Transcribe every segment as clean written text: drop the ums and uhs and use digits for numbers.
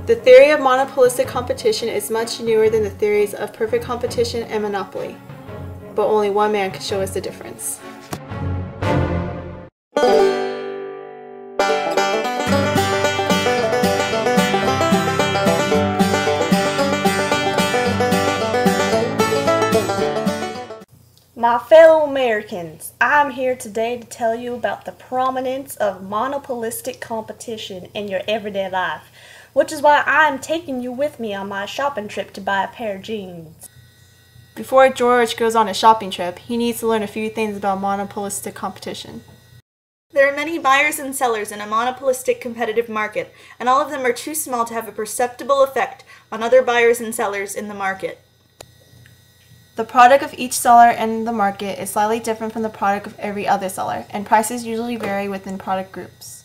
The theory of monopolistic competition is much newer than the theories of perfect competition and monopoly, but only one man can show us the difference. My fellow Americans, I'm here today to tell you about the prominence of monopolistic competition in your everyday life, which is why I'm taking you with me on my shopping trip to buy a pair of jeans. Before George goes on a shopping trip, he needs to learn a few things about monopolistic competition. There are many buyers and sellers in a monopolistic competitive market, and all of them are too small to have a perceptible effect on other buyers and sellers in the market. The product of each seller in the market is slightly different from the product of every other seller, and prices usually vary within product groups.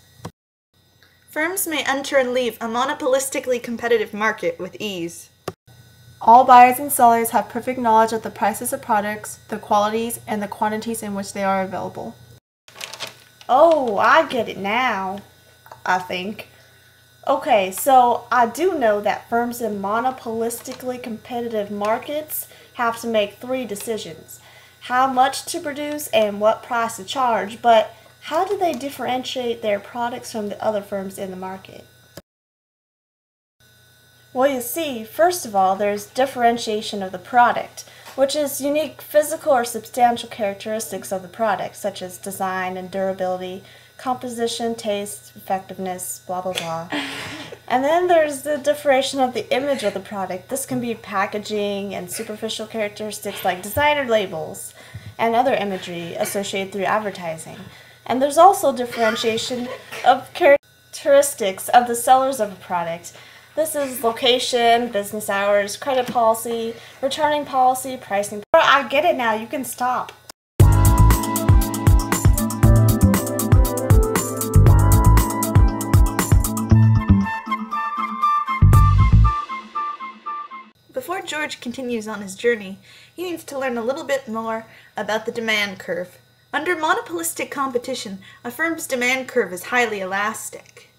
Firms may enter and leave a monopolistically competitive market with ease. All buyers and sellers have perfect knowledge of the prices of products, the qualities, and the quantities in which they are available. Oh, I get it now, I think. Okay, so I do know that firms in monopolistically competitive markets have to make 3 decisions: how much to produce and what price to charge, but how do they differentiate their products from the other firms in the market? Well, you see, first of all, there's differentiation of the product, which is unique physical or substantial characteristics of the product, such as design and durability, composition, taste, effectiveness, blah blah blah. And then there's the differentiation of the image of the product. This can be packaging and superficial characteristics like designer labels and other imagery associated through advertising. And there's also differentiation of characteristics of the sellers of a product. This is location, business hours, credit policy, returning policy, pricing. I get it now, you can stop. Before George continues on his journey, he needs to learn a little bit more about the demand curve. Under monopolistic competition, a firm's demand curve is highly elastic.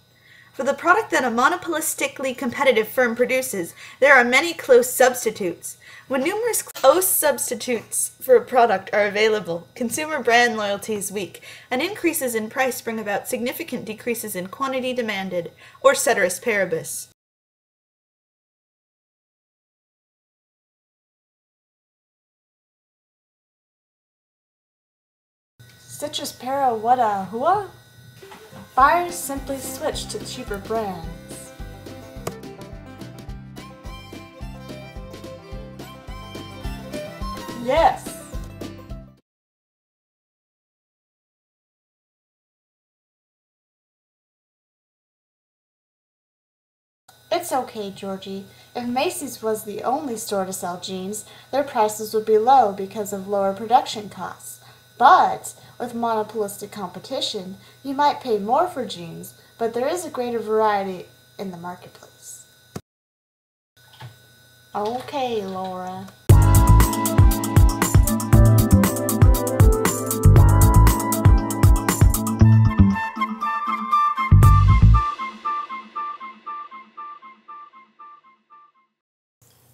For the product that a monopolistically competitive firm produces, there are many close substitutes. When numerous close substitutes for a product are available, consumer brand loyalty is weak, and increases in price bring about significant decreases in quantity demanded, or ceteris paribus. Citrus para what a hua? Buyers simply switch to cheaper brands. Yes. It's okay, Georgie. If Macy's was the only store to sell jeans, their prices would be low because of lower production costs. But with monopolistic competition, you might pay more for jeans, but there is a greater variety in the marketplace. Okay, Laura.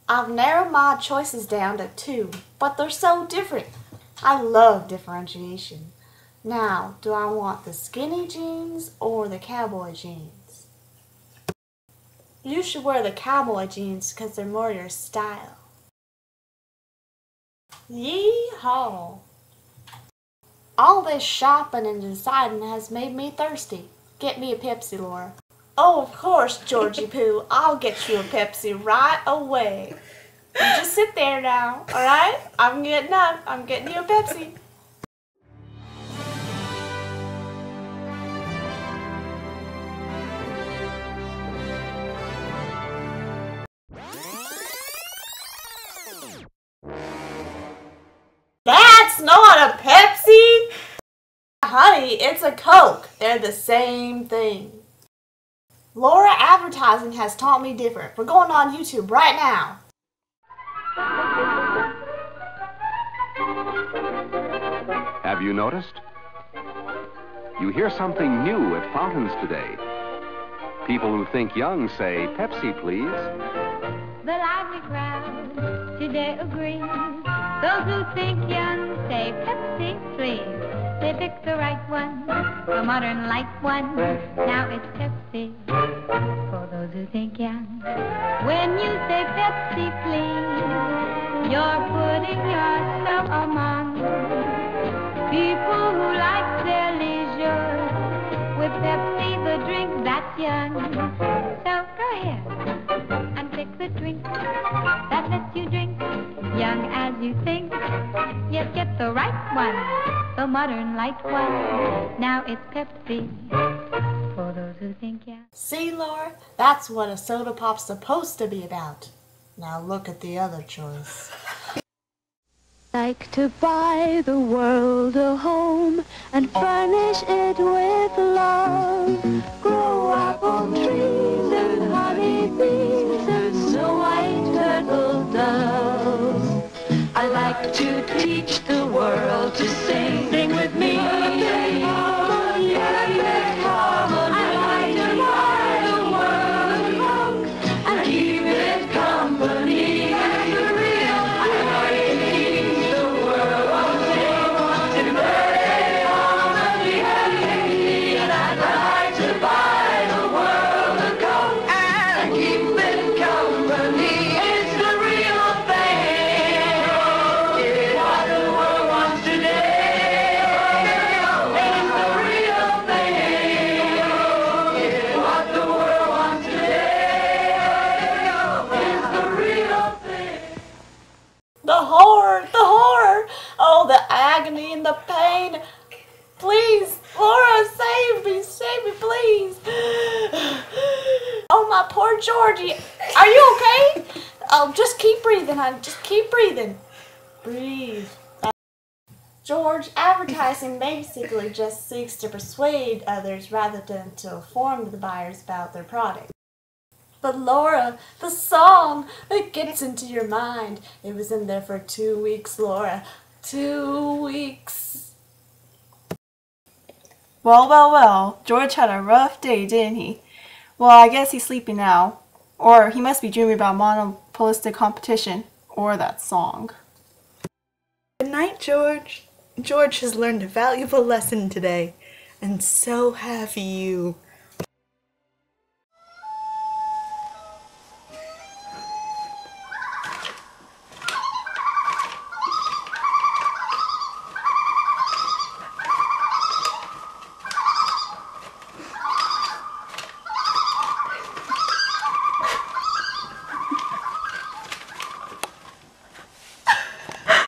I've narrowed my choices down to 2, but they're so different. I love differentiation. Now, do I want the skinny jeans or the cowboy jeans? You should wear the cowboy jeans because they're more your style. Yee-haw! All this shopping and deciding has made me thirsty. Get me a Pepsi, Laura. Oh, of course, Georgie Pooh. I'll get you a Pepsi right away. You just sit there now, alright? I'm getting up. I'm getting you a Pepsi. That's not a Pepsi! Honey, it's a Coke. They're the same thing. Laura Advertising has taught me different. We're going on YouTube right now. Have you noticed? You hear something new at fountains today. People who think young say Pepsi, please. The lively crowd today agrees. Those who think young say Pepsi, please. They pick the right one, the modern light one. Now it's Pepsi for those who think young. When you say Pepsi, please, you're putting yourself among people who like their leisure. With Pepsi, the drink that's young. So go ahead and pick the drink that lets you drink young as you think. Yes, get the right one, the modern light one. Now it's Pepsi for those who think young. See, Laura? That's what a soda pop's supposed to be about. Now look at the other choice. Like to buy the world a home and furnish it with love. Grow apple trees and honey bees and snow white turtle doves. I like to teach the world to sing. Sing with me. Harmony, harmony. I like to buy the world a home and keep it company. The horror! Oh, the agony and the pain! Please, Laura, save me, please! Oh, my poor Georgie! Are you okay? Oh, just keep breathing, honey. Just keep breathing. Breathe. George, advertising basically just seeks to persuade others rather than to inform the buyers about their product. But Laura, the song, it gets into your mind. It was in there for 2 weeks, Laura. 2 weeks. Well, George had a rough day, didn't he? Well, I guess he's sleeping now. Or he must be dreaming about monopolistic competition. Or that song. Good night, George. George has learned a valuable lesson today, and so have you.